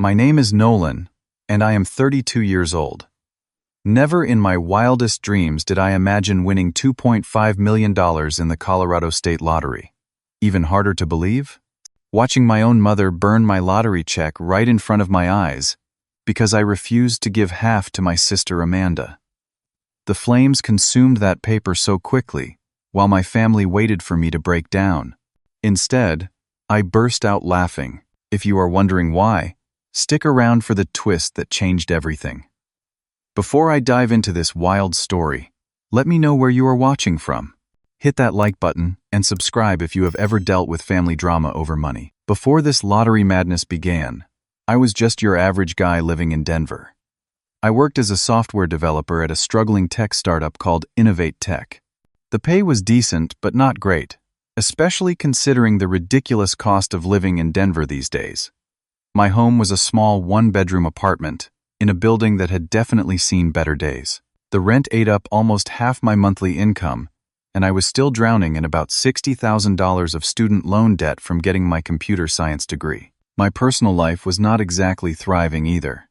My name is Nolan, and I am 32 years old. Never in my wildest dreams did I imagine winning $2.5 million in the Colorado State Lottery. Even harder to believe? Watching my own mother burn my lottery check right in front of my eyes because I refused to give half to my sister Amanda. The flames consumed that paper so quickly, while my family waited for me to break down. Instead, I burst out laughing. If you are wondering why, stick around for the twist that changed everything. Before I dive into this wild story, let me know where you are watching from. Hit that like button and subscribe if you have ever dealt with family drama over money. Before this lottery madness began, I was just your average guy living in Denver. I worked as a software developer at a struggling tech startup called Innovate Tech. The pay was decent but not great, especially considering the ridiculous cost of living in Denver these days. My home was a small one-bedroom apartment in a building that had definitely seen better days. The rent ate up almost half my monthly income, and I was still drowning in about $60,000 of student loan debt from getting my computer science degree. My personal life was not exactly thriving either.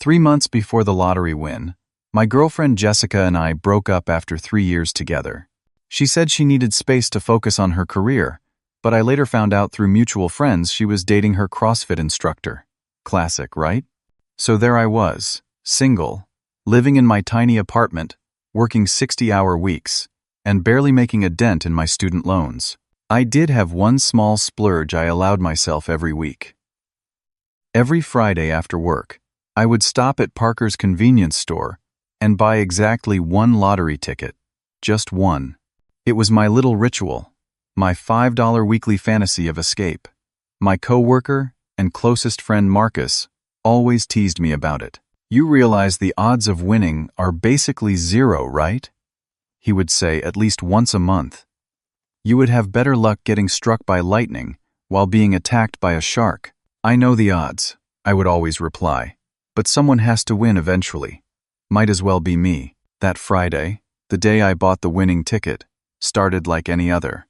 3 months before the lottery win, my girlfriend Jessica and I broke up after 3 years together. She said she needed space to focus on her career, but I later found out through mutual friends she was dating her CrossFit instructor. Classic, right? So there I was, single, living in my tiny apartment, working 60-hour weeks, and barely making a dent in my student loans. I did have one small splurge I allowed myself every week. Every Friday after work, I would stop at Parker's convenience store and buy exactly one lottery ticket. Just one. It was my little ritual, my $5 weekly fantasy of escape. My coworker and closest friend Marcus always teased me about it. "You realize the odds of winning are basically zero, right?" he would say at least once a month. "You would have better luck getting struck by lightning while being attacked by a shark." "I know the odds," I would always reply, "but someone has to win eventually. Might as well be me." That Friday, the day I bought the winning ticket, started like any other.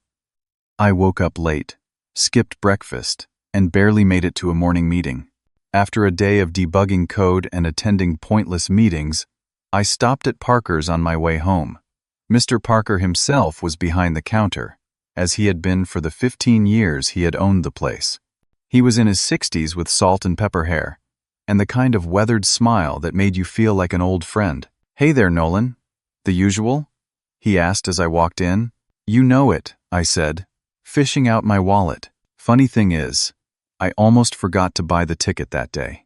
I woke up late, skipped breakfast, and barely made it to a morning meeting. After a day of debugging code and attending pointless meetings, I stopped at Parker's on my way home. Mr. Parker himself was behind the counter, as he had been for the 15 years he had owned the place. He was in his 60s with salt and pepper hair, and the kind of weathered smile that made you feel like an old friend. "Hey there, Nolan. The usual?" he asked as I walked in. "You know it," I said, fishing out my wallet. Funny thing is, I almost forgot to buy the ticket that day.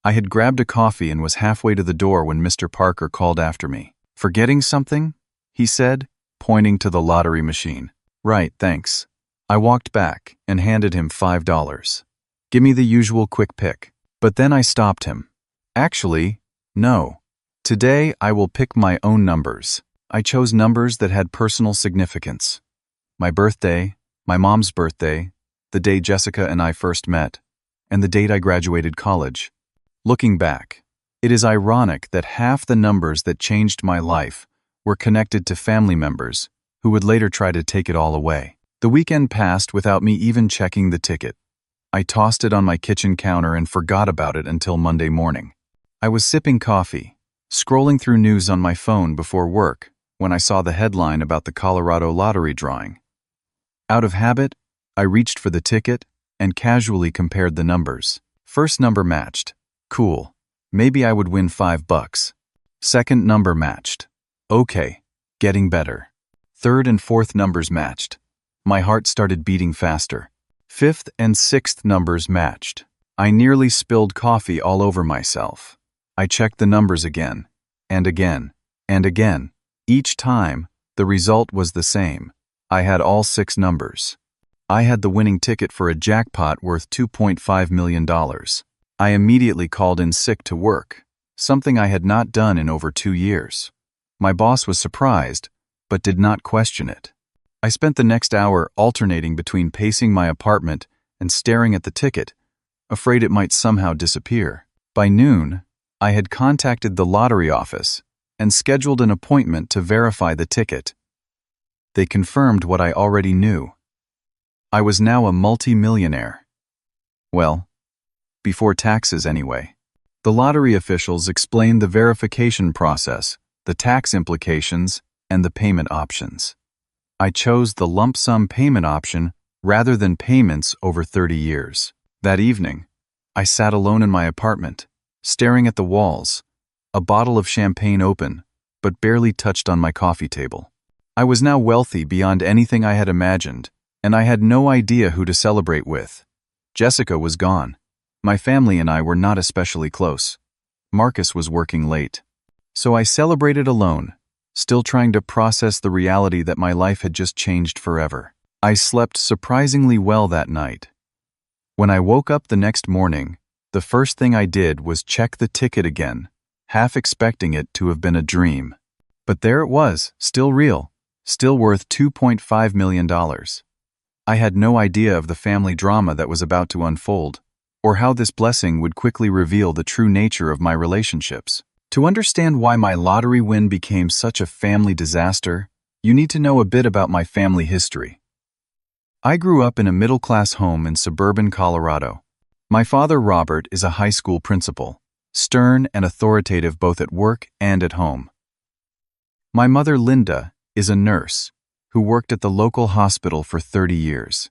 I had grabbed a coffee and was halfway to the door when Mr. Parker called after me. "Forgetting something?" he said, pointing to the lottery machine. "Right, thanks." I walked back and handed him $5. "Give me the usual quick pick." But then I stopped him. "Actually, no. Today I will pick my own numbers." I chose numbers that had personal significance. My birthday, my mom's birthday, the day Jessica and I first met, and the date I graduated college. Looking back, it is ironic that half the numbers that changed my life were connected to family members who would later try to take it all away. The weekend passed without me even checking the ticket. I tossed it on my kitchen counter and forgot about it until Monday morning. I was sipping coffee, scrolling through news on my phone before work, when I saw the headline about the Colorado lottery drawing. Out of habit, I reached for the ticket and casually compared the numbers. First number matched. Cool. Maybe I would win $5. Second number matched. Okay. Getting better. Third and fourth numbers matched. My heart started beating faster. Fifth and sixth numbers matched. I nearly spilled coffee all over myself. I checked the numbers again, and again, and again. Each time, the result was the same. I had all 6 numbers. I had the winning ticket for a jackpot worth $2.5 million. I immediately called in sick to work, something I had not done in over 2 years. My boss was surprised, but did not question it. I spent the next hour alternating between pacing my apartment and staring at the ticket, afraid it might somehow disappear. By noon, I had contacted the lottery office and scheduled an appointment to verify the ticket. They confirmed what I already knew. I was now a multi-millionaire. Well, before taxes anyway. The lottery officials explained the verification process, the tax implications, and the payment options. I chose the lump sum payment option rather than payments over 30 years. That evening, I sat alone in my apartment, staring at the walls, a bottle of champagne open, but barely touched on my coffee table. I was now wealthy beyond anything I had imagined, and I had no idea who to celebrate with. Jessica was gone. My family and I were not especially close. Marcus was working late. So I celebrated alone, still trying to process the reality that my life had just changed forever. I slept surprisingly well that night. When I woke up the next morning, the first thing I did was check the ticket again, half expecting it to have been a dream. But there it was, still real, still worth $2.5 million. I had no idea of the family drama that was about to unfold, or how this blessing would quickly reveal the true nature of my relationships. To understand why my lottery win became such a family disaster, you need to know a bit about my family history. I grew up in a middle-class home in suburban Colorado. My father, Robert, is a high school principal, stern and authoritative both at work and at home. My mother, Linda, is a nurse who worked at the local hospital for 30 years.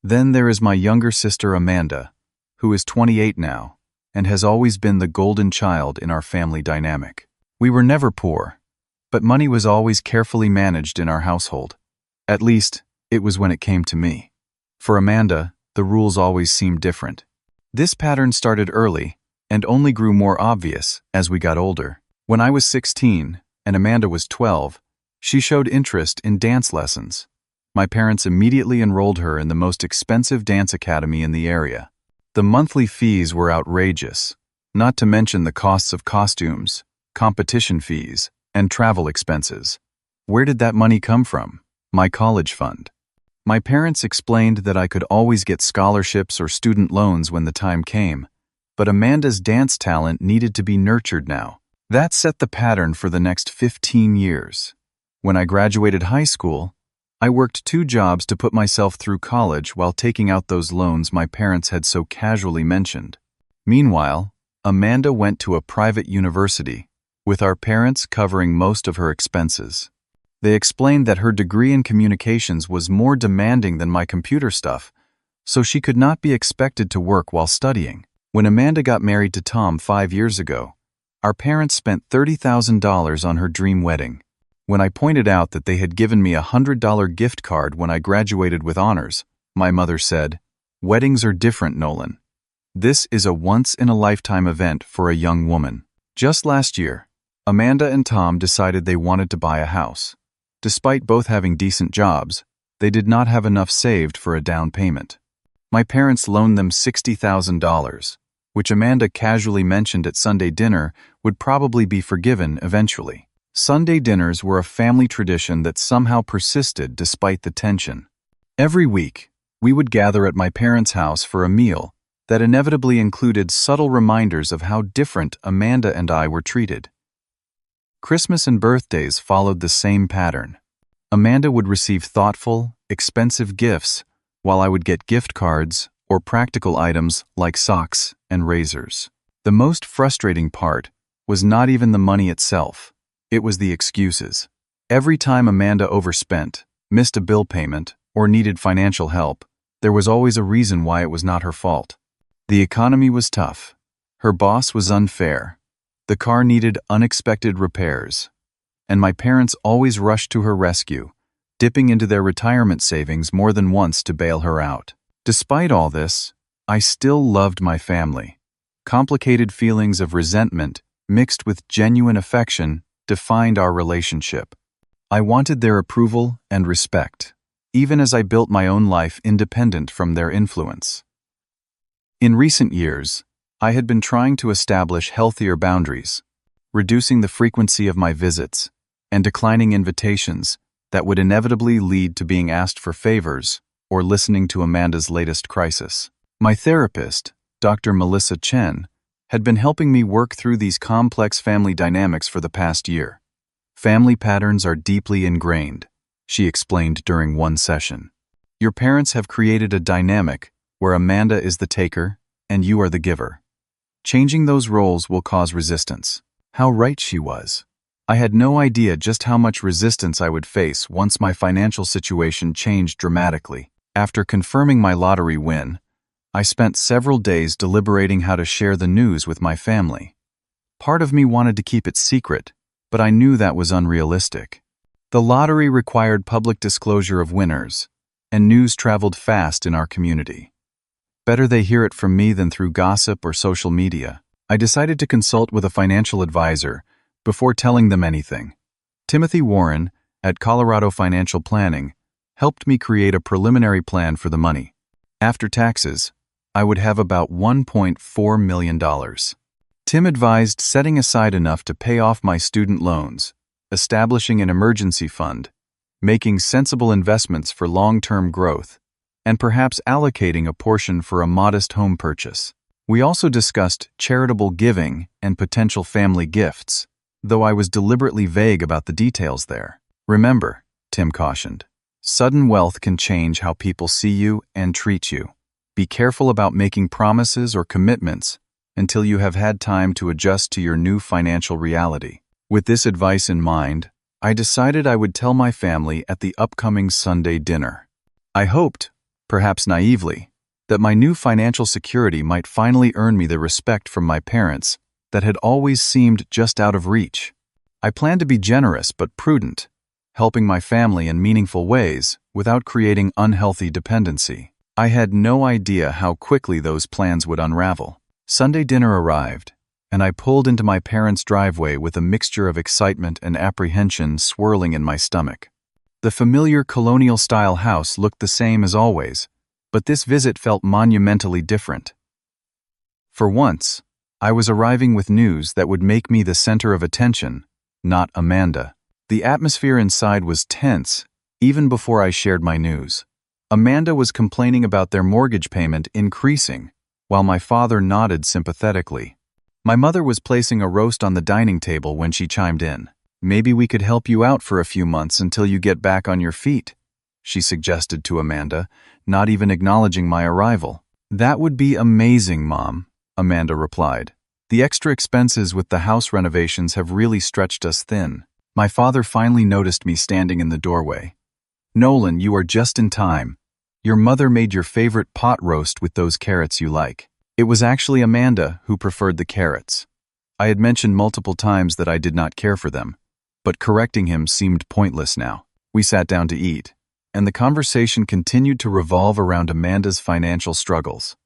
Then there is my younger sister, Amanda, who is 28 now, and has always been the golden child in our family dynamic. We were never poor, but money was always carefully managed in our household. At least, it was when it came to me. For Amanda, the rules always seemed different. This pattern started early and only grew more obvious as we got older. When I was 16 and Amanda was 12, she showed interest in dance lessons. My parents immediately enrolled her in the most expensive dance academy in the area. The monthly fees were outrageous, not to mention the costs of costumes, competition fees, and travel expenses. Where did that money come from? My college fund. My parents explained that I could always get scholarships or student loans when the time came, but Amanda's dance talent needed to be nurtured now. That set the pattern for the next 15 years. When I graduated high school, I worked 2 jobs to put myself through college while taking out those loans my parents had so casually mentioned. Meanwhile, Amanda went to a private university, with our parents covering most of her expenses. They explained that her degree in communications was more demanding than my computer stuff, so she could not be expected to work while studying. When Amanda got married to Tom 5 years ago, our parents spent $30,000 on her dream wedding. When I pointed out that they had given me a $100 gift card when I graduated with honors, my mother said, "Weddings are different, Nolan. This is a once-in-a-lifetime event for a young woman." Just last year, Amanda and Tom decided they wanted to buy a house. Despite both having decent jobs, they did not have enough saved for a down payment. My parents loaned them $60,000, which Amanda casually mentioned at Sunday dinner would probably be forgiven eventually. Sunday dinners were a family tradition that somehow persisted despite the tension. Every week, we would gather at my parents' house for a meal that inevitably included subtle reminders of how different Amanda and I were treated. Christmas and birthdays followed the same pattern. Amanda would receive thoughtful, expensive gifts, while I would get gift cards or practical items like socks and razors. The most frustrating part was not even the money itself. It was the excuses. Every time Amanda overspent, missed a bill payment, or needed financial help, there was always a reason why it was not her fault. The economy was tough. Her boss was unfair. The car needed unexpected repairs. And my parents always rushed to her rescue, dipping into their retirement savings more than once to bail her out. Despite all this, I still loved my family. Complicated feelings of resentment, mixed with genuine affection, defined our relationship. I wanted their approval and respect, even as I built my own life independent from their influence. In recent years, I had been trying to establish healthier boundaries, reducing the frequency of my visits, and declining invitations that would inevitably lead to being asked for favors or listening to Amanda's latest crisis. My therapist, Dr. Melissa Chen, had been helping me work through these complex family dynamics for the past year. Family patterns are deeply ingrained, she explained during one session. Your parents have created a dynamic where Amanda is the taker and you are the giver. Changing those roles will cause resistance." How right she was. I had no idea just how much resistance I would face once my financial situation changed dramatically. After confirming my lottery win, I spent several days deliberating how to share the news with my family. Part of me wanted to keep it secret, but I knew that was unrealistic. The lottery required public disclosure of winners, and news traveled fast in our community. Better they hear it from me than through gossip or social media. I decided to consult with a financial advisor before telling them anything. Timothy Warren, at Colorado Financial Planning, helped me create a preliminary plan for the money. After taxes, I would have about $1.4 million. Tim advised setting aside enough to pay off my student loans, establishing an emergency fund, making sensible investments for long-term growth, and perhaps allocating a portion for a modest home purchase. We also discussed charitable giving and potential family gifts, though I was deliberately vague about the details there. "Remember," Tim cautioned, "sudden wealth can change how people see you and treat you. Be careful about making promises or commitments until you have had time to adjust to your new financial reality." With this advice in mind, I decided I would tell my family at the upcoming Sunday dinner. I hoped, perhaps naively, that my new financial security might finally earn me the respect from my parents that had always seemed just out of reach. I planned to be generous but prudent, helping my family in meaningful ways without creating unhealthy dependency. I had no idea how quickly those plans would unravel. Sunday dinner arrived, and I pulled into my parents' driveway with a mixture of excitement and apprehension swirling in my stomach. The familiar colonial-style house looked the same as always, but this visit felt monumentally different. For once, I was arriving with news that would make me the center of attention, not Amanda. The atmosphere inside was tense, even before I shared my news. Amanda was complaining about their mortgage payment increasing, while my father nodded sympathetically. My mother was placing a roast on the dining table when she chimed in. "Maybe we could help you out for a few months until you get back on your feet," she suggested to Amanda, not even acknowledging my arrival. "That would be amazing, Mom," Amanda replied. "The extra expenses with the house renovations have really stretched us thin." My father finally noticed me standing in the doorway. "Nolan, you are just in time. Your mother made your favorite pot roast with those carrots you like." It was actually Amanda who preferred the carrots. I had mentioned multiple times that I did not care for them, but correcting him seemed pointless now. We sat down to eat, and the conversation continued to revolve around Amanda's financial struggles.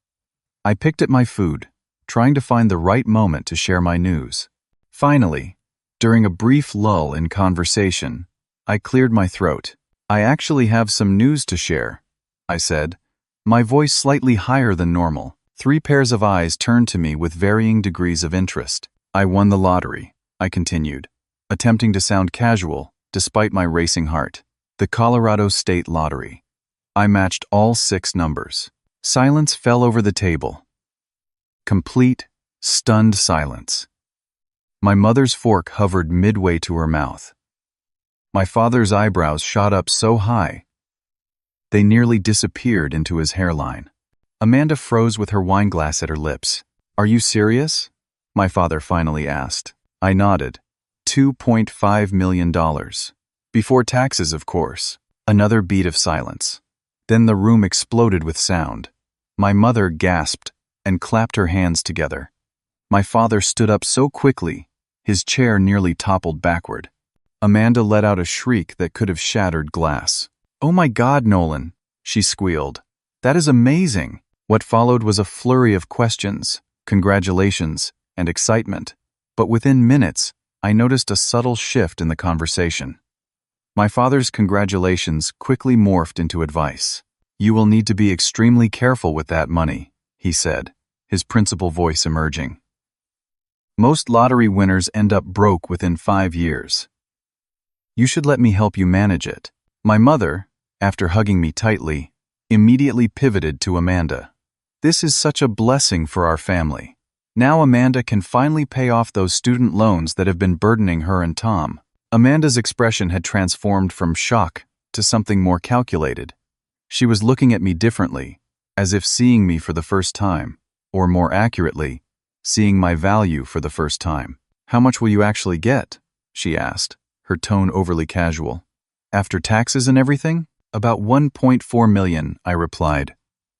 I picked at my food, trying to find the right moment to share my news. Finally, during a brief lull in conversation, I cleared my throat. "I actually have some news to share," I said, my voice slightly higher than normal. 3 pairs of eyes turned to me with varying degrees of interest. "I won the lottery," I continued, attempting to sound casual despite my racing heart. "The Colorado State Lottery. I matched all 6 numbers." Silence fell over the table. Complete, stunned silence. My mother's fork hovered midway to her mouth. My father's eyebrows shot up so high, they nearly disappeared into his hairline. Amanda froze with her wine glass at her lips. "Are you serious?" my father finally asked. I nodded. $2.5 million. Before taxes, of course. Another beat of silence. Then the room exploded with sound. My mother gasped and clapped her hands together. My father stood up so quickly, his chair nearly toppled backward. Amanda let out a shriek that could have shattered glass. "Oh my God, Nolan," she squealed. "That is amazing." What followed was a flurry of questions, congratulations, and excitement. But within minutes, I noticed a subtle shift in the conversation. My father's congratulations quickly morphed into advice. "You will need to be extremely careful with that money," he said, his principal voice emerging. "Most lottery winners end up broke within 5 years. You should let me help you manage it." My mother, after hugging me tightly, immediately pivoted to Amanda. "This is such a blessing for our family. Now Amanda can finally pay off those student loans that have been burdening her and Tom." Amanda's expression had transformed from shock to something more calculated. She was looking at me differently, as if seeing me for the first time, or more accurately, seeing my value for the first time. "How much will you actually get?" she asked, her tone overly casual. "After taxes and everything?" "About 1.4 million, I replied,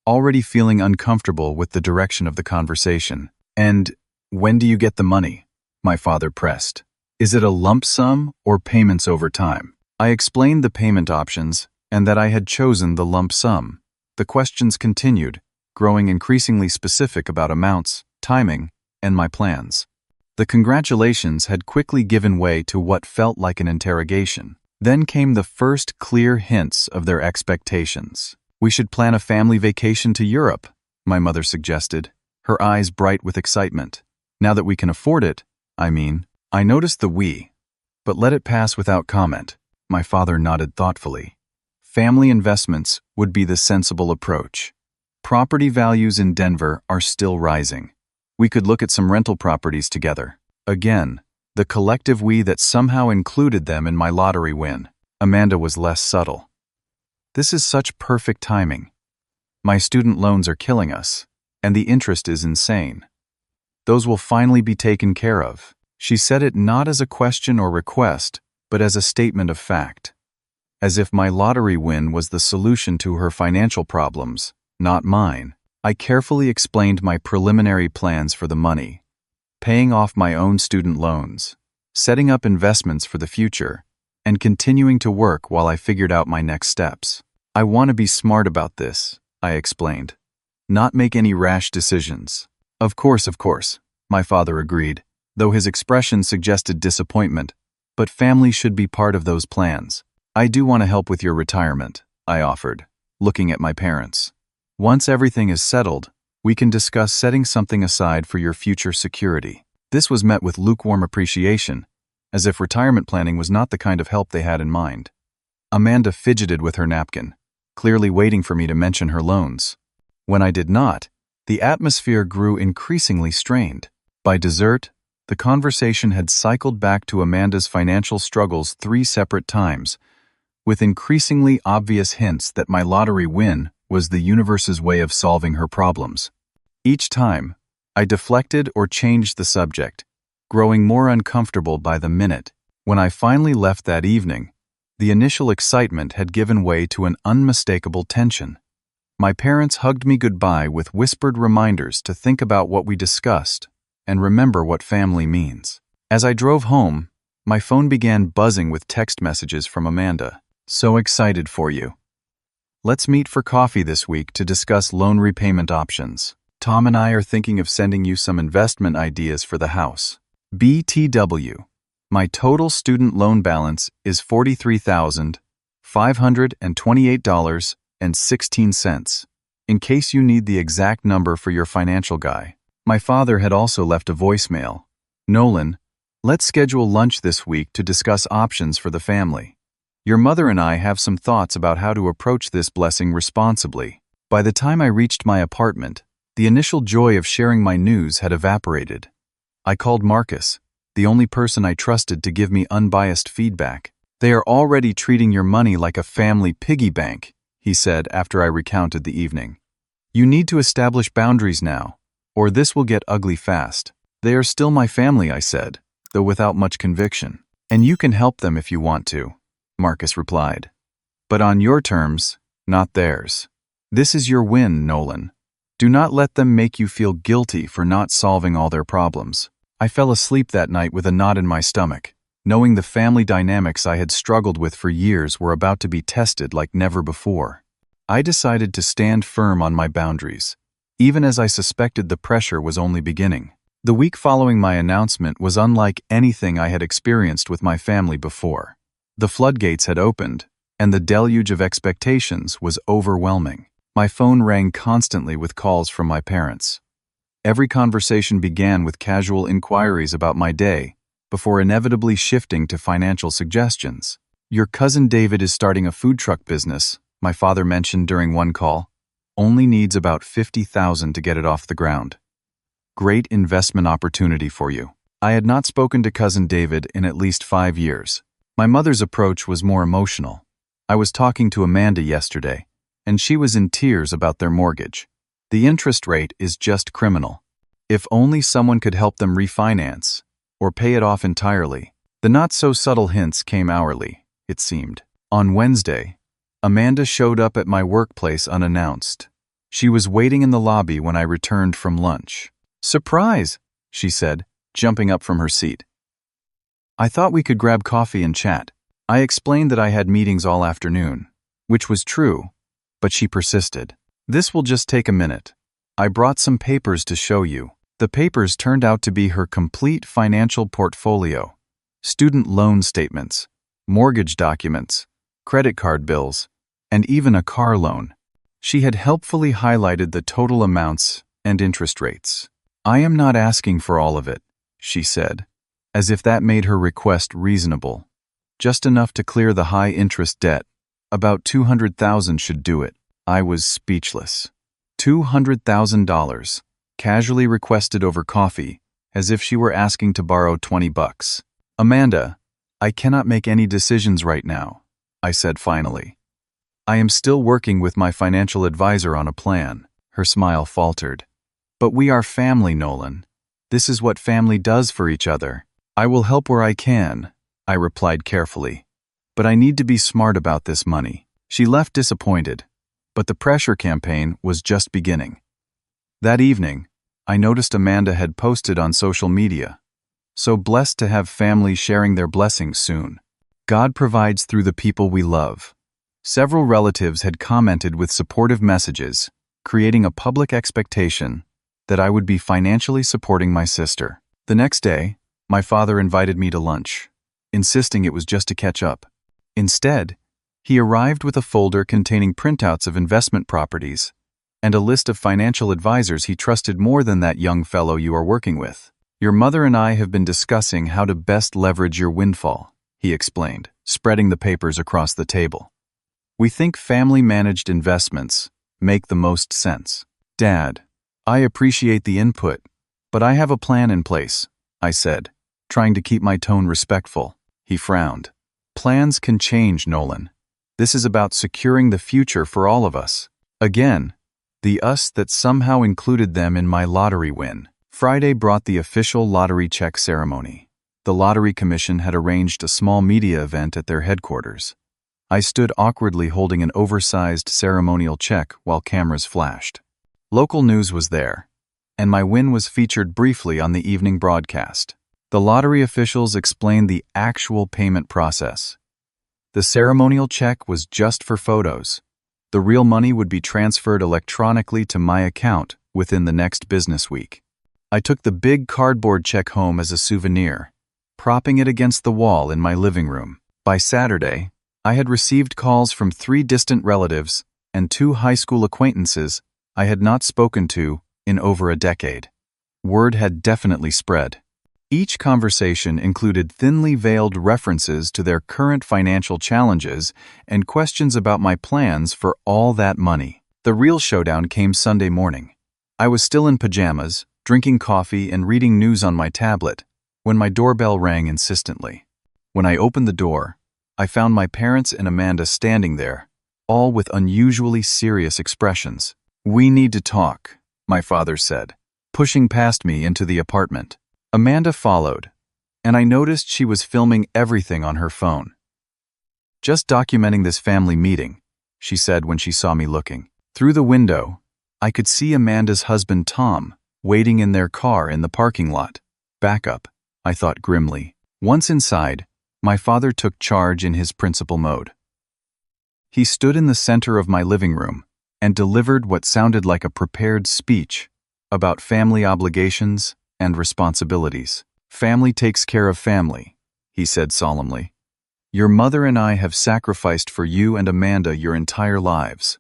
already feeling uncomfortable with the direction of the conversation. "And when do you get the money?" my father pressed. "Is it a lump sum or payments over time?" I explained the payment options and that I had chosen the lump sum. The questions continued, growing increasingly specific about amounts, timing, and my plans. The congratulations had quickly given way to what felt like an interrogation. Then came the first clear hints of their expectations. "We should plan a family vacation to Europe," my mother suggested, her eyes bright with excitement. "Now that we can afford it, I mean." I noticed the "we," but let it pass without comment. My father nodded thoughtfully. Family investments would be the sensible approach. Property values in Denver are still rising. We could look at some rental properties together. Again, the collective "we" that somehow included them in my lottery win. Amanda was less subtle. "This is such perfect timing. My student loans are killing us, and the interest is insane. Those will finally be taken care of." She said it not as a question or request, but as a statement of fact. As if my lottery win was the solution to her financial problems, not mine. I carefully explained my preliminary plans for the money, paying off my own student loans, setting up investments for the future, and continuing to work while I figured out my next steps. "I want to be smart about this," I explained. "Not make any rash decisions." Of course, my father agreed, though his expression suggested disappointment, but family should be part of those plans. "I do want to help with your retirement," I offered, looking at my parents. "Once everything is settled, we can discuss setting something aside for your future security." This was met with lukewarm appreciation, as if retirement planning was not the kind of help they had in mind. Amanda fidgeted with her napkin, clearly waiting for me to mention her loans. When I did not, the atmosphere grew increasingly strained. By dessert, the conversation had cycled back to Amanda's financial struggles 3 separate times, with increasingly obvious hints that my lottery win was the universe's way of solving her problems. Each time, I deflected or changed the subject, growing more uncomfortable by the minute. When I finally left that evening, the initial excitement had given way to an unmistakable tension. My parents hugged me goodbye with whispered reminders to think about what we discussed and remember what family means. As I drove home, my phone began buzzing with text messages from Amanda. "So excited for you. Let's meet for coffee this week to discuss loan repayment options. Tom and I are thinking of sending you some investment ideas for the house. BTW. My total student loan balance is $43,528.16, in case you need the exact number for your financial guy." My father had also left a voicemail. "Nolan, let's schedule lunch this week to discuss options for the family. Your mother and I have some thoughts about how to approach this blessing responsibly." By the time I reached my apartment, the initial joy of sharing my news had evaporated. I called Marcus, the only person I trusted to give me unbiased feedback. "They are already treating your money like a family piggy bank," he said after I recounted the evening. "You need to establish boundaries now, or this will get ugly fast." "They are still my family," I said, though without much conviction. "And you can help them if you want to," Marcus replied. "But on your terms, not theirs. This is your win, Nolan. Do not let them make you feel guilty for not solving all their problems." I fell asleep that night with a knot in my stomach, knowing the family dynamics I had struggled with for years were about to be tested like never before. I decided to stand firm on my boundaries, even as I suspected the pressure was only beginning. The week following my announcement was unlike anything I had experienced with my family before. The floodgates had opened, and the deluge of expectations was overwhelming. My phone rang constantly with calls from my parents. Every conversation began with casual inquiries about my day, before inevitably shifting to financial suggestions. "Your cousin David is starting a food truck business," my father mentioned during one call. "Only needs about $50,000 to get it off the ground. Great investment opportunity for you." I had not spoken to cousin David in at least 5 years. My mother's approach was more emotional. I was talking to Amanda yesterday, and she was in tears about their mortgage. The interest rate is just criminal. If only someone could help them refinance, or pay it off entirely. The not-so-subtle hints came hourly, it seemed. On Wednesday, Amanda showed up at my workplace unannounced. She was waiting in the lobby when I returned from lunch. "Surprise," she said, jumping up from her seat. "I thought we could grab coffee and chat." I explained that I had meetings all afternoon, which was true, but she persisted. "This will just take a minute. I brought some papers to show you." The papers turned out to be her complete financial portfolio: student loan statements, mortgage documents, credit card bills, and even a car loan. She had helpfully highlighted the total amounts and interest rates. "I am not asking for all of it," she said, as if that made her request reasonable. "Just enough to clear the high-interest debt. About $200,000 should do it." I was speechless. $200,000, casually requested over coffee, as if she were asking to borrow $20. "Amanda, I cannot make any decisions right now," I said finally. "I am still working with my financial advisor on a plan." Her smile faltered. "But we are family, Nolan. This is what family does for each other." "I will help where I can," I replied carefully. "But I need to be smart about this money." She left disappointed, but the pressure campaign was just beginning. That evening, I noticed Amanda had posted on social media, "So blessed to have family sharing their blessings soon. God provides through the people we love." Several relatives had commented with supportive messages, creating a public expectation that I would be financially supporting my sister. The next day, my father invited me to lunch, insisting it was just to catch up. Instead, he arrived with a folder containing printouts of investment properties and a list of financial advisors he trusted more than that young fellow you are working with. "Your mother and I have been discussing how to best leverage your windfall," he explained, spreading the papers across the table. "We think family-managed investments make the most sense." "Dad, I appreciate the input, but I have a plan in place," I said, trying to keep my tone respectful. He frowned. "Plans can change, Nolan. This is about securing the future for all of us." Again, the us that somehow included them in my lottery win. Friday brought the official lottery check ceremony. The Lottery Commission had arranged a small media event at their headquarters. I stood awkwardly holding an oversized ceremonial check while cameras flashed. Local news was there, and my win was featured briefly on the evening broadcast. The lottery officials explained the actual payment process. The ceremonial check was just for photos. The real money would be transferred electronically to my account within the next business week. I took the big cardboard check home as a souvenir, propping it against the wall in my living room. By Saturday, I had received calls from 3 distant relatives and 2 high school acquaintances I had not spoken to in over a decade. Word had definitely spread. Each conversation included thinly veiled references to their current financial challenges and questions about my plans for all that money. The real showdown came Sunday morning. I was still in pajamas, drinking coffee and reading news on my tablet, when my doorbell rang insistently. When I opened the door, I found my parents and Amanda standing there, all with unusually serious expressions. "We need to talk," my father said, pushing past me into the apartment. Amanda followed, and I noticed she was filming everything on her phone. "Just documenting this family meeting," she said when she saw me looking. Through the window, I could see Amanda's husband Tom waiting in their car in the parking lot. Backup, I thought grimly. Once inside, my father took charge in his principal mode. He stood in the center of my living room and delivered what sounded like a prepared speech about family obligations and responsibilities. "Family takes care of family," he said solemnly. "Your mother and I have sacrificed for you and Amanda your entire lives.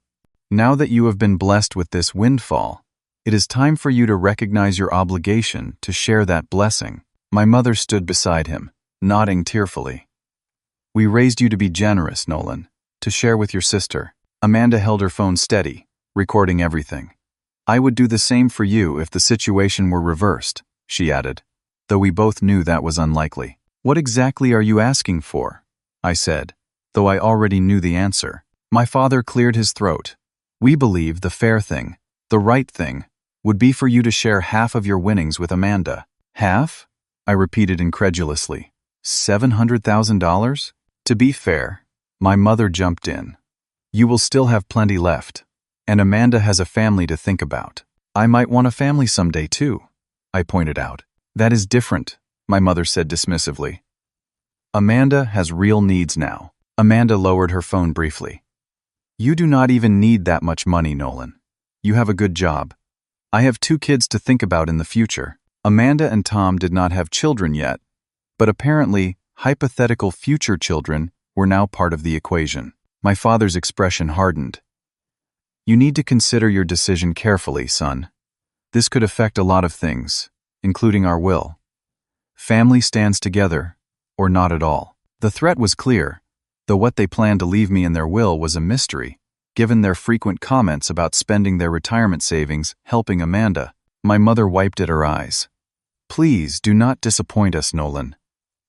Now that you have been blessed with this windfall, it is time for you to recognize your obligation to share that blessing." My mother stood beside him, nodding tearfully. "We raised you to be generous, Nolan, to share with your sister." Amanda held her phone steady, recording everything. "I would do the same for you if the situation were reversed," she added, though we both knew that was unlikely. "What exactly are you asking for?" I said, though I already knew the answer. My father cleared his throat. "We believe the fair thing The right thing would be for you to share half of your winnings with Amanda. Half? I repeated incredulously. $700,000? To be fair, my mother jumped in. You will still have plenty left, and Amanda has a family to think about. I might want a family someday too, I pointed out. That is different, my mother said dismissively. Amanda has real needs now. Amanda lowered her phone briefly. You do not even need that much money, Nolan. You have a good job. I have 2 kids to think about in the future. Amanda and Tom did not have children yet, but apparently, hypothetical future children were now part of the equation. My father's expression hardened. You need to consider your decision carefully, son. This could affect a lot of things, including our will. Family stands together, or not at all. The threat was clear, though what they planned to leave me in their will was a mystery, given their frequent comments about spending their retirement savings helping Amanda. My mother wiped at her eyes. Please do not disappoint us, Nolan.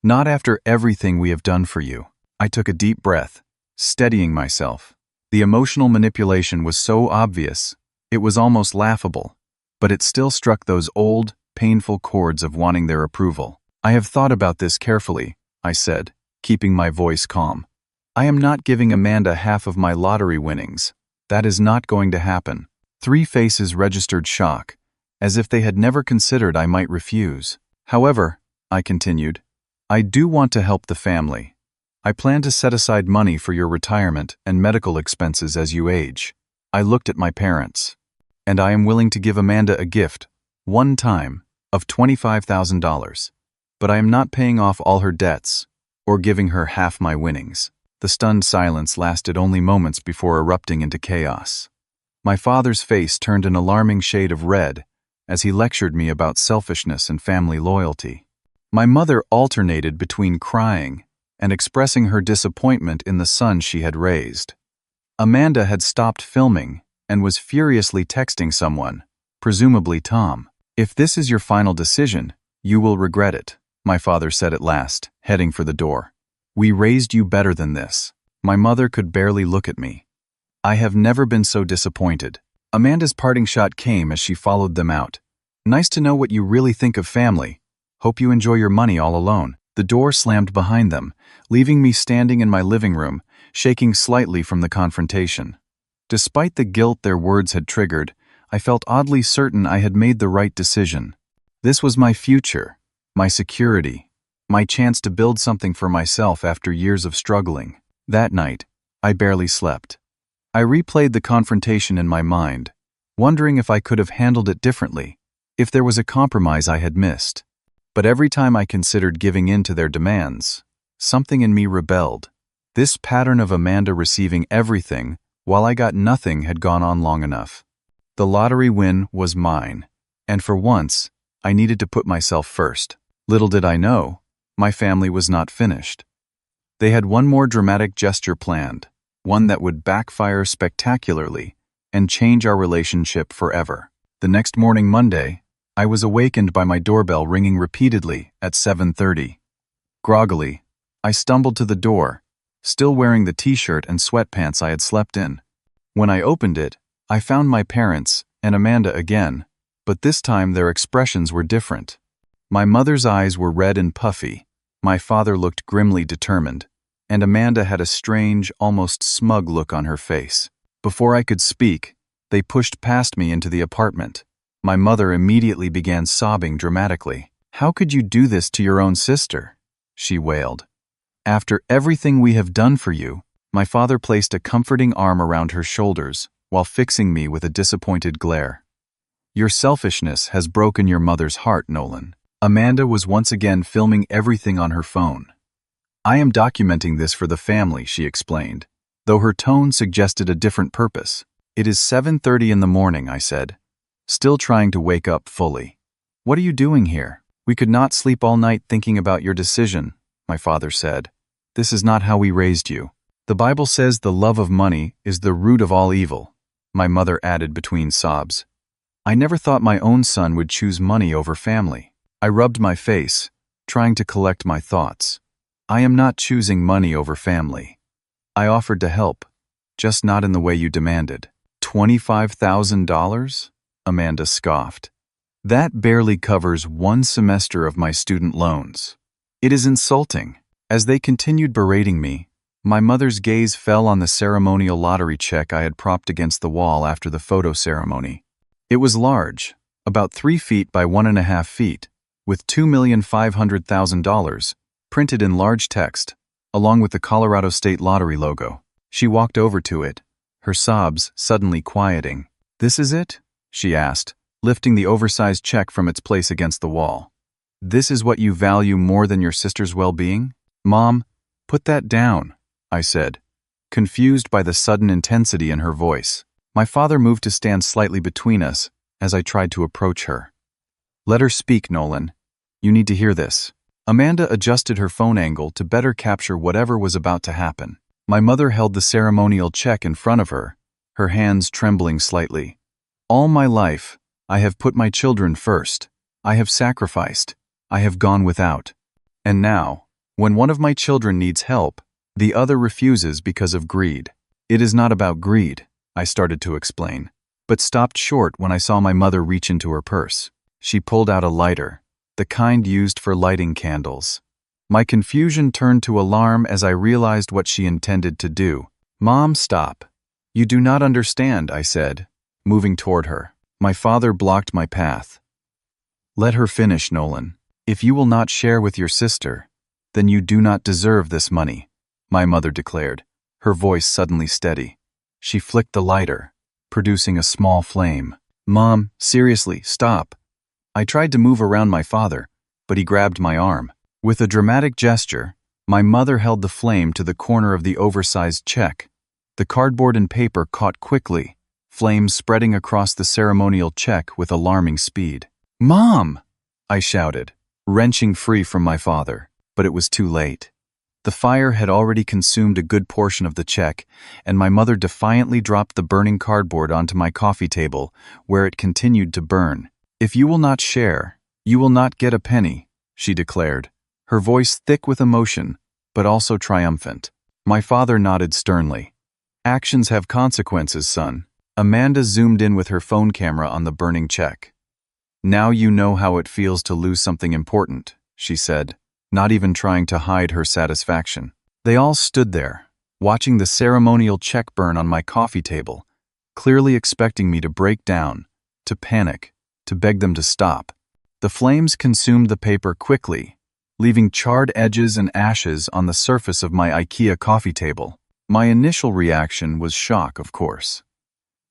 Not after everything we have done for you. I took a deep breath, steadying myself. The emotional manipulation was so obvious, it was almost laughable, but it still struck those old, painful chords of wanting their approval. I have thought about this carefully, I said, keeping my voice calm. I am not giving Amanda half of my lottery winnings. That is not going to happen. 3 faces registered shock, as if they had never considered I might refuse. However, I continued, I do want to help the family. I plan to set aside money for your retirement and medical expenses as you age. I looked at my parents. And I am willing to give Amanda a gift, one time, of $25,000. But I am not paying off all her debts, or giving her half my winnings. The stunned silence lasted only moments before erupting into chaos. My father's face turned an alarming shade of red as he lectured me about selfishness and family loyalty. My mother alternated between crying and expressing her disappointment in the son she had raised. Amanda had stopped filming and was furiously texting someone, presumably Tom. If this is your final decision, you will regret it, my father said at last, heading for the door. We raised you better than this. My mother could barely look at me. I have never been so disappointed. Amanda's parting shot came as she followed them out. Nice to know what you really think of family. Hope you enjoy your money all alone. The door slammed behind them, leaving me standing in my living room, shaking slightly from the confrontation. Despite the guilt their words had triggered, I felt oddly certain I had made the right decision. This was my future, my security, my chance to build something for myself after years of struggling. That night, I barely slept. I replayed the confrontation in my mind, wondering if I could have handled it differently, if there was a compromise I had missed. But every time I considered giving in to their demands, something in me rebelled. This pattern of Amanda receiving everything while I got nothing had gone on long enough. The lottery win was mine, and for once, I needed to put myself first. Little did I know, my family was not finished. They had one more dramatic gesture planned, one that would backfire spectacularly and change our relationship forever. The next morning, Monday, I was awakened by my doorbell ringing repeatedly at 7:30. Groggily, I stumbled to the door, still wearing the t-shirt and sweatpants I had slept in. When I opened it, I found my parents and Amanda again, but this time their expressions were different. My mother's eyes were red and puffy, my father looked grimly determined, and Amanda had a strange, almost smug look on her face. Before I could speak, they pushed past me into the apartment. My mother immediately began sobbing dramatically. "How could you do this to your own sister?" she wailed. "After everything we have done for you," my father placed a comforting arm around her shoulders while fixing me with a disappointed glare. "Your selfishness has broken your mother's heart, Nolan." Amanda was once again filming everything on her phone. "I am documenting this for the family," she explained, though her tone suggested a different purpose. "It is 7:30 in the morning," I said, still trying to wake up fully. "What are you doing here?" "We could not sleep all night thinking about your decision," my father said. "This is not how we raised you. The Bible says the love of money is the root of all evil," my mother added between sobs. "I never thought my own son would choose money over family." I rubbed my face, trying to collect my thoughts. "I am not choosing money over family. I offered to help, just not in the way you demanded." $25,000? Amanda scoffed. That barely covers one semester of my student loans. It is insulting. As they continued berating me, my mother's gaze fell on the ceremonial lottery check I had propped against the wall after the photo ceremony. It was large, about 3 feet by 1.5 feet, with $2,500,000 printed in large text, along with the Colorado State Lottery logo. She walked over to it, her sobs suddenly quieting. "This is it?" she asked, lifting the oversized check from its place against the wall. "This is what you value more than your sister's well-being?" "Mom, put that down," I said, confused by the sudden intensity in her voice. My father moved to stand slightly between us as I tried to approach her. "Let her speak, Nolan. You need to hear this." Amanda adjusted her phone angle to better capture whatever was about to happen. My mother held the ceremonial check in front of her, her hands trembling slightly. "All my life, I have put my children first. I have sacrificed. I have gone without. And now, when one of my children needs help, the other refuses because of greed. It is not about greed," I started to explain, but stopped short when I saw my mother reach into her purse. She pulled out a lighter, the kind used for lighting candles. My confusion turned to alarm as I realized what she intended to do. "Mom, stop. You do not understand," I said, moving toward her. My father blocked my path. "Let her finish, Nolan. If you will not share with your sister, then you do not deserve this money," my mother declared, her voice suddenly steady. She flicked the lighter, producing a small flame. "Mom, seriously, stop." I tried to move around my father, but he grabbed my arm. With a dramatic gesture, my mother held the flame to the corner of the oversized check. The cardboard and paper caught quickly, flames spreading across the ceremonial check with alarming speed. "Mom!" I shouted, wrenching free from my father, but it was too late. The fire had already consumed a good portion of the check, and my mother defiantly dropped the burning cardboard onto my coffee table, where it continued to burn. "If you will not share, you will not get a penny," she declared, her voice thick with emotion, but also triumphant. My father nodded sternly. "Actions have consequences, son." Amanda zoomed in with her phone camera on the burning check. "Now you know how it feels to lose something important," she said, not even trying to hide her satisfaction. They all stood there, watching the ceremonial check burn on my coffee table, clearly expecting me to break down, to panic, to beg them to stop. The flames consumed the paper quickly, leaving charred edges and ashes on the surface of my IKEA coffee table. My initial reaction was shock, of course.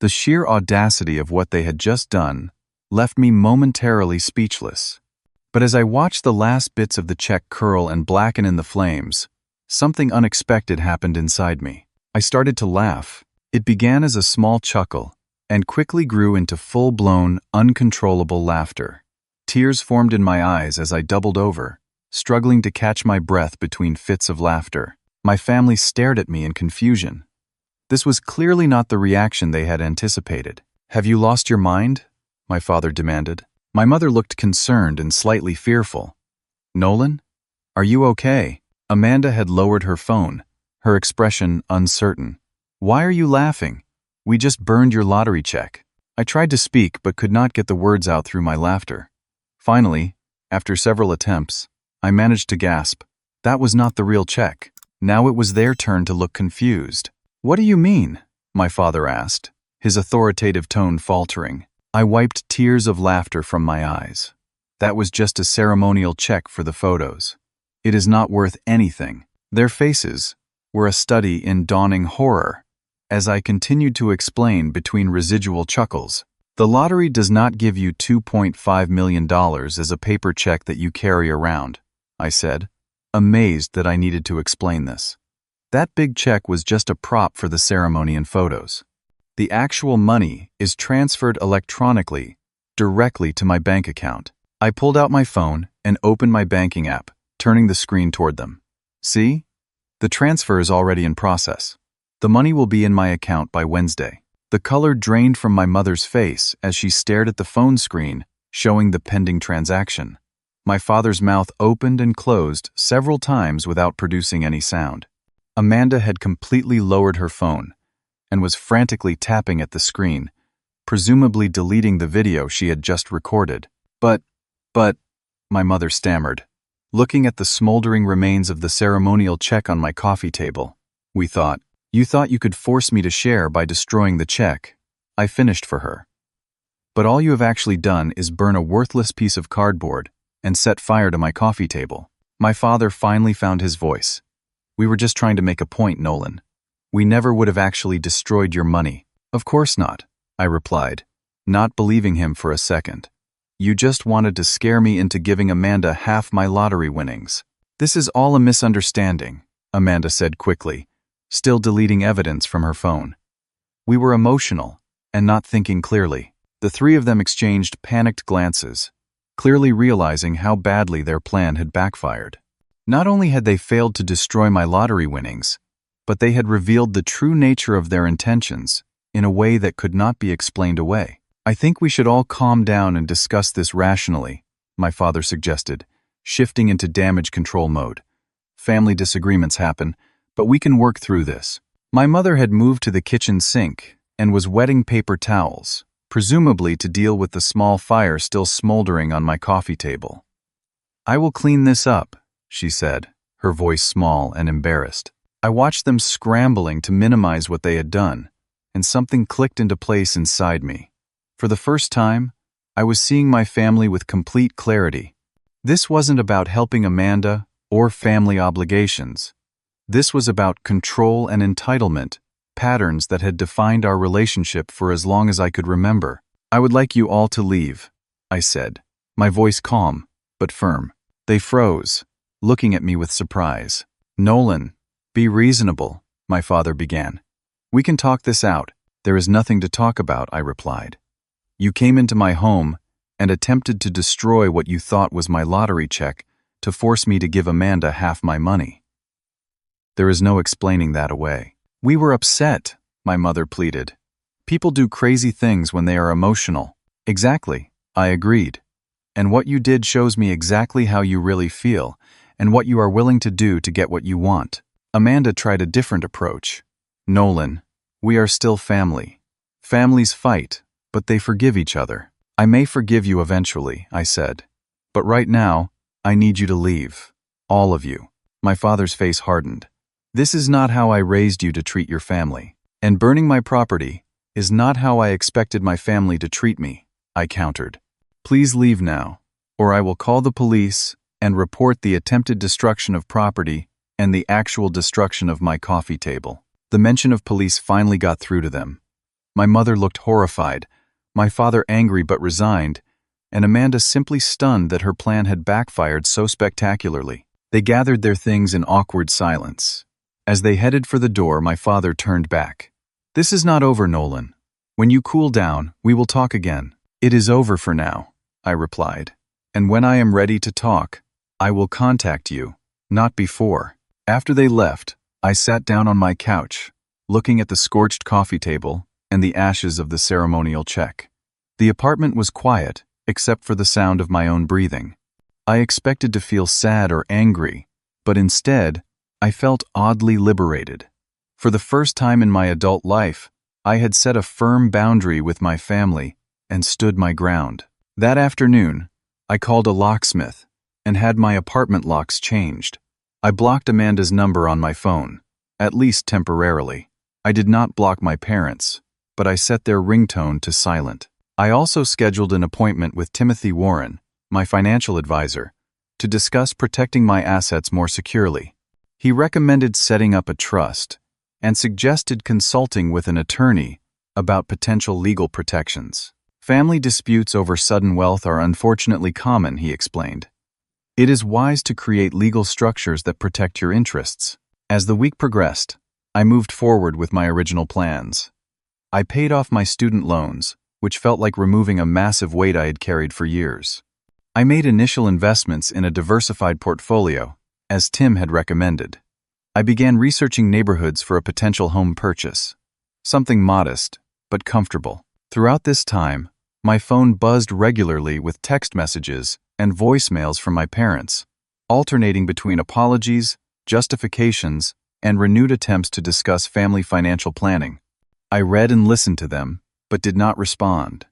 The sheer audacity of what they had just done left me momentarily speechless. But as I watched the last bits of the check curl and blacken in the flames, something unexpected happened inside me. I started to laugh. It began as a small chuckle and quickly grew into full-blown, uncontrollable laughter. Tears formed in my eyes as I doubled over, struggling to catch my breath between fits of laughter. My family stared at me in confusion. This was clearly not the reaction they had anticipated. "Have you lost your mind?" my father demanded. My mother looked concerned and slightly fearful. "Nolan? Are you okay?" Amanda had lowered her phone, her expression uncertain. "Why are you laughing? We just burned your lottery check." I tried to speak but could not get the words out through my laughter. Finally, after several attempts, I managed to gasp. That was not the real check. Now it was their turn to look confused. "What do you mean?" my father asked, his authoritative tone faltering. I wiped tears of laughter from my eyes. "That was just a ceremonial check for the photos. It is not worth anything." Their faces were a study in dawning horror, as I continued to explain between residual chuckles. "The lottery does not give you $2.5 million as a paper check that you carry around," I said, amazed that I needed to explain this. "That big check was just a prop for the ceremony and photos. The actual money is transferred electronically, directly to my bank account." I pulled out my phone and opened my banking app, turning the screen toward them. "See? The transfer is already in process. The money will be in my account by Wednesday." The color drained from my mother's face as she stared at the phone screen, showing the pending transaction. My father's mouth opened and closed several times without producing any sound. Amanda had completely lowered her phone, and was frantically tapping at the screen, presumably deleting the video she had just recorded. But, my mother stammered, looking at the smoldering remains of the ceremonial check on my coffee table. You thought you could force me to share by destroying the check. I finished for her. But all you have actually done is burn a worthless piece of cardboard and set fire to my coffee table. My father finally found his voice. We were just trying to make a point, Nolan. We never would have actually destroyed your money. Of course not, I replied, not believing him for a second. You just wanted to scare me into giving Amanda half my lottery winnings. This is all a misunderstanding, Amanda said quickly, still deleting evidence from her phone. We were emotional and not thinking clearly. The three of them exchanged panicked glances, clearly realizing how badly their plan had backfired. Not only had they failed to destroy my lottery winnings, but they had revealed the true nature of their intentions in a way that could not be explained away. I think we should all calm down and discuss this rationally, my father suggested, shifting into damage control mode. Family disagreements happen, but we can work through this. My mother had moved to the kitchen sink and was wetting paper towels, presumably to deal with the small fire still smoldering on my coffee table. I will clean this up, she said, her voice small and embarrassed. I watched them scrambling to minimize what they had done, and something clicked into place inside me. For the first time, I was seeing my family with complete clarity. This wasn't about helping Amanda or family obligations. This was about control and entitlement, patterns that had defined our relationship for as long as I could remember. I would like you all to leave, I said, my voice calm but firm. They froze, looking at me with surprise. Nolan, be reasonable, my father began. We can talk this out. There is nothing to talk about, I replied. You came into my home and attempted to destroy what you thought was my lottery check to force me to give Amanda half my money. There is no explaining that away. We were upset, my mother pleaded. People do crazy things when they are emotional. Exactly, I agreed. And what you did shows me exactly how you really feel and what you are willing to do to get what you want. Amanda tried a different approach. Nolan, we are still family. Families fight, but they forgive each other. I may forgive you eventually, I said. But right now, I need you to leave. All of you. My father's face hardened. This is not how I raised you to treat your family. And burning my property is not how I expected my family to treat me, I countered. Please leave now, or I will call the police and report the attempted destruction of property and the actual destruction of my coffee table. The mention of police finally got through to them. My mother looked horrified, my father angry but resigned, and Amanda simply stunned that her plan had backfired so spectacularly. They gathered their things in awkward silence. As they headed for the door, my father turned back. This is not over, Nolan. When you cool down, we will talk again. It is over for now, I replied. And when I am ready to talk, I will contact you, not before. After they left, I sat down on my couch, looking at the scorched coffee table and the ashes of the ceremonial check. The apartment was quiet, except for the sound of my own breathing. I expected to feel sad or angry, but instead, I felt oddly liberated. For the first time in my adult life, I had set a firm boundary with my family and stood my ground. That afternoon, I called a locksmith and had my apartment locks changed. I blocked Amanda's number on my phone, at least temporarily. I did not block my parents, but I set their ringtone to silent. I also scheduled an appointment with Timothy Warren, my financial advisor, to discuss protecting my assets more securely. He recommended setting up a trust and suggested consulting with an attorney about potential legal protections. Family disputes over sudden wealth are unfortunately common, he explained. It is wise to create legal structures that protect your interests. As the week progressed, I moved forward with my original plans. I paid off my student loans, which felt like removing a massive weight I had carried for years. I made initial investments in a diversified portfolio, as Tim had recommended. I began researching neighborhoods for a potential home purchase. Something modest, but comfortable. Throughout this time, my phone buzzed regularly with text messages and voicemails from my parents, alternating between apologies, justifications, and renewed attempts to discuss family financial planning. I read and listened to them, but did not respond.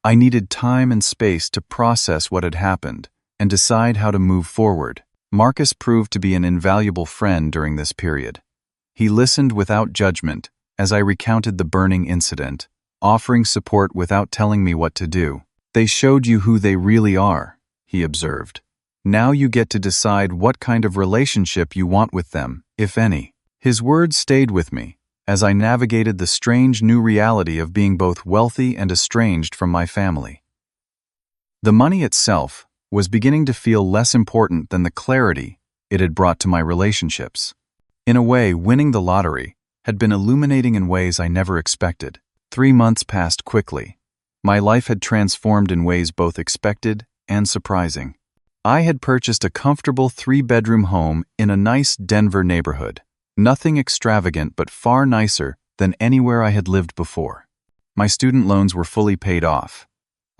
I needed time and space to process what had happened and decide how to move forward. Marcus proved to be an invaluable friend during this period. He listened without judgment as I recounted the burning incident, offering support without telling me what to do. "They showed you who they really are," he observed. "Now you get to decide what kind of relationship you want with them, if any." His words stayed with me as I navigated the strange new reality of being both wealthy and estranged from my family. The money itself was beginning to feel less important than the clarity it had brought to my relationships. In a way, winning the lottery had been illuminating in ways I never expected. 3 months passed quickly. My life had transformed in ways both expected and surprising. I had purchased a comfortable 3-bedroom home in a nice Denver neighborhood. Nothing extravagant, but far nicer than anywhere I had lived before. My student loans were fully paid off,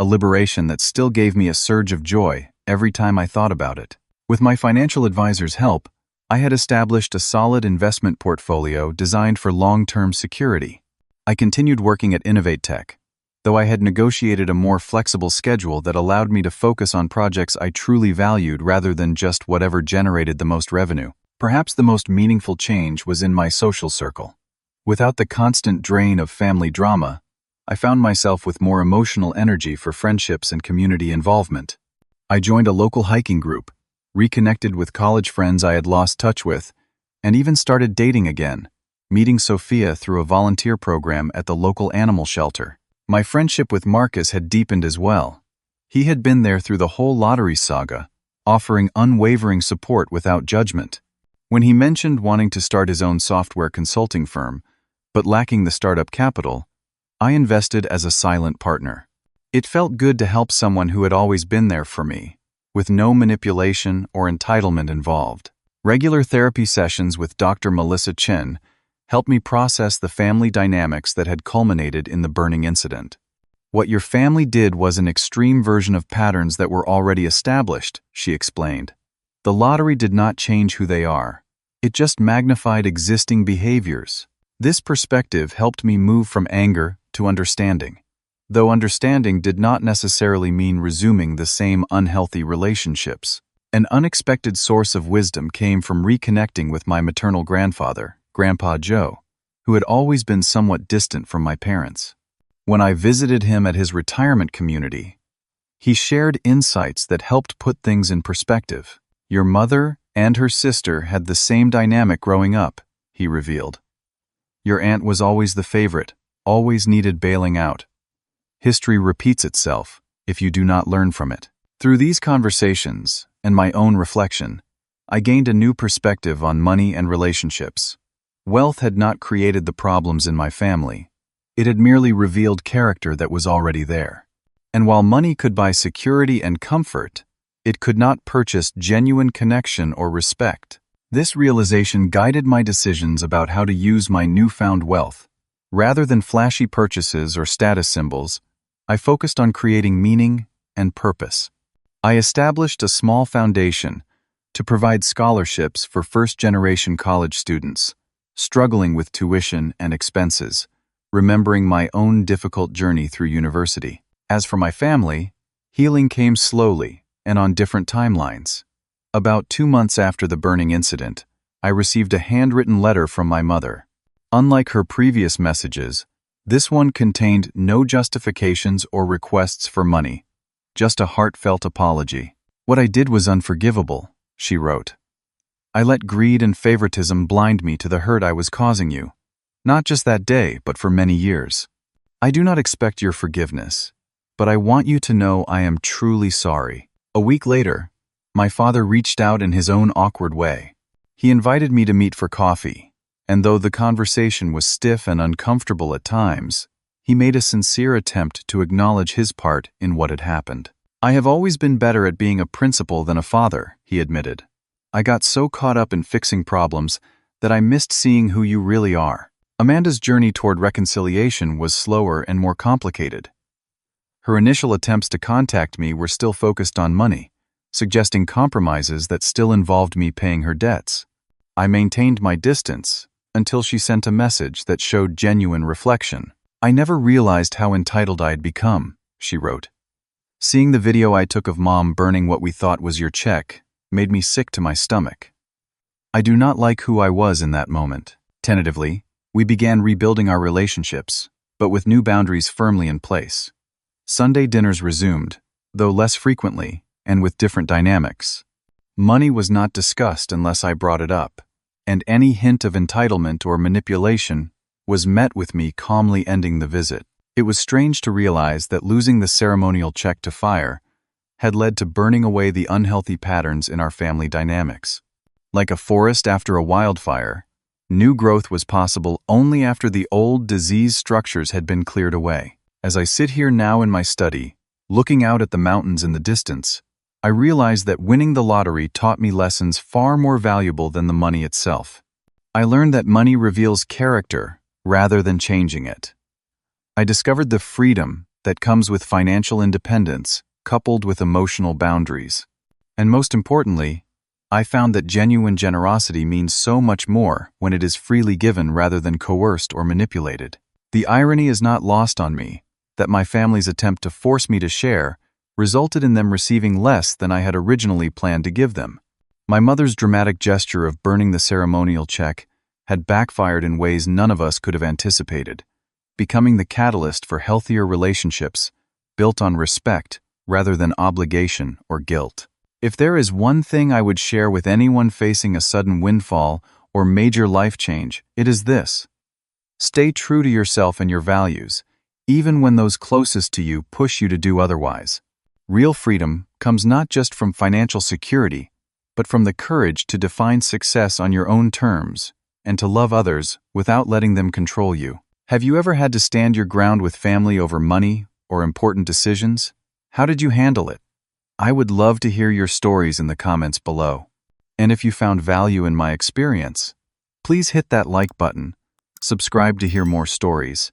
a liberation that still gave me a surge of joy every time I thought about it. With my financial advisor's help, I had established a solid investment portfolio designed for long-term security. I continued working at Innovate Tech, though I had negotiated a more flexible schedule that allowed me to focus on projects I truly valued rather than just whatever generated the most revenue. Perhaps the most meaningful change was in my social circle. Without the constant drain of family drama, I found myself with more emotional energy for friendships and community involvement. I joined a local hiking group, reconnected with college friends I had lost touch with, and even started dating again, meeting Sophia through a volunteer program at the local animal shelter. My friendship with Marcus had deepened as well. He had been there through the whole lottery saga, offering unwavering support without judgment. When he mentioned wanting to start his own software consulting firm, but lacking the startup capital, I invested as a silent partner. It felt good to help someone who had always been there for me, with no manipulation or entitlement involved. Regular therapy sessions with Dr. Melissa Chen helped me process the family dynamics that had culminated in the burning incident. "What your family did was an extreme version of patterns that were already established," she explained. "The lottery did not change who they are. It just magnified existing behaviors." This perspective helped me move from anger to understanding, though understanding did not necessarily mean resuming the same unhealthy relationships. An unexpected source of wisdom came from reconnecting with my maternal grandfather, Grandpa Joe, who had always been somewhat distant from my parents. When I visited him at his retirement community, he shared insights that helped put things in perspective. "Your mother and her sister had the same dynamic growing up," he revealed. "Your aunt was always the favorite, always needed bailing out. History repeats itself if you do not learn from it." Through these conversations and my own reflection, I gained a new perspective on money and relationships. Wealth had not created the problems in my family. It had merely revealed character that was already there. And while money could buy security and comfort, it could not purchase genuine connection or respect. This realization guided my decisions about how to use my newfound wealth. Rather than flashy purchases or status symbols, I focused on creating meaning and purpose. I established a small foundation to provide scholarships for first-generation college students, struggling with tuition and expenses, remembering my own difficult journey through university. As for my family, healing came slowly and on different timelines. About 2 months after the burning incident, I received a handwritten letter from my mother. Unlike her previous messages, this one contained no justifications or requests for money, just a heartfelt apology. "What I did was unforgivable," she wrote. "I let greed and favoritism blind me to the hurt I was causing you, not just that day, but for many years. I do not expect your forgiveness, but I want you to know I am truly sorry." A week later, my father reached out in his own awkward way. He invited me to meet for coffee, and though the conversation was stiff and uncomfortable at times, he made a sincere attempt to acknowledge his part in what had happened. "I have always been better at being a principal than a father," he admitted. "I got so caught up in fixing problems that I missed seeing who you really are." Amanda's journey toward reconciliation was slower and more complicated. Her initial attempts to contact me were still focused on money, suggesting compromises that still involved me paying her debts. I maintained my distance, until she sent a message that showed genuine reflection. "I never realized how entitled I'd become," she wrote. "Seeing the video I took of Mom burning what we thought was your check made me sick to my stomach. I do not like who I was in that moment." Tentatively, we began rebuilding our relationships, but with new boundaries firmly in place. Sunday dinners resumed, though less frequently and with different dynamics. Money was not discussed unless I brought it up, and any hint of entitlement or manipulation was met with me calmly ending the visit. It was strange to realize that losing the ceremonial check to fire had led to burning away the unhealthy patterns in our family dynamics. Like a forest after a wildfire, new growth was possible only after the old, diseased structures had been cleared away. As I sit here now in my study, looking out at the mountains in the distance, I realize that winning the lottery taught me lessons far more valuable than the money itself. I learned that money reveals character rather than changing it. I discovered the freedom that comes with financial independence coupled with emotional boundaries. And most importantly, I found that genuine generosity means so much more when it is freely given rather than coerced or manipulated. The irony is not lost on me that my family's attempt to force me to share resulted in them receiving less than I had originally planned to give them. My mother's dramatic gesture of burning the ceremonial check had backfired in ways none of us could have anticipated, becoming the catalyst for healthier relationships built on respect rather than obligation or guilt. If there is one thing I would share with anyone facing a sudden windfall or major life change, it is this: stay true to yourself and your values, even when those closest to you push you to do otherwise. Real freedom comes not just from financial security, but from the courage to define success on your own terms and to love others without letting them control you. Have you ever had to stand your ground with family over money or important decisions? How did you handle it? I would love to hear your stories in the comments below. And if you found value in my experience, please hit that like button, subscribe to hear more stories,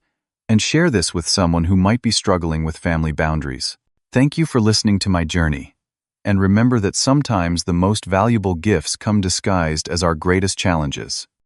and share this with someone who might be struggling with family boundaries. Thank you for listening to my journey, and remember that sometimes the most valuable gifts come disguised as our greatest challenges.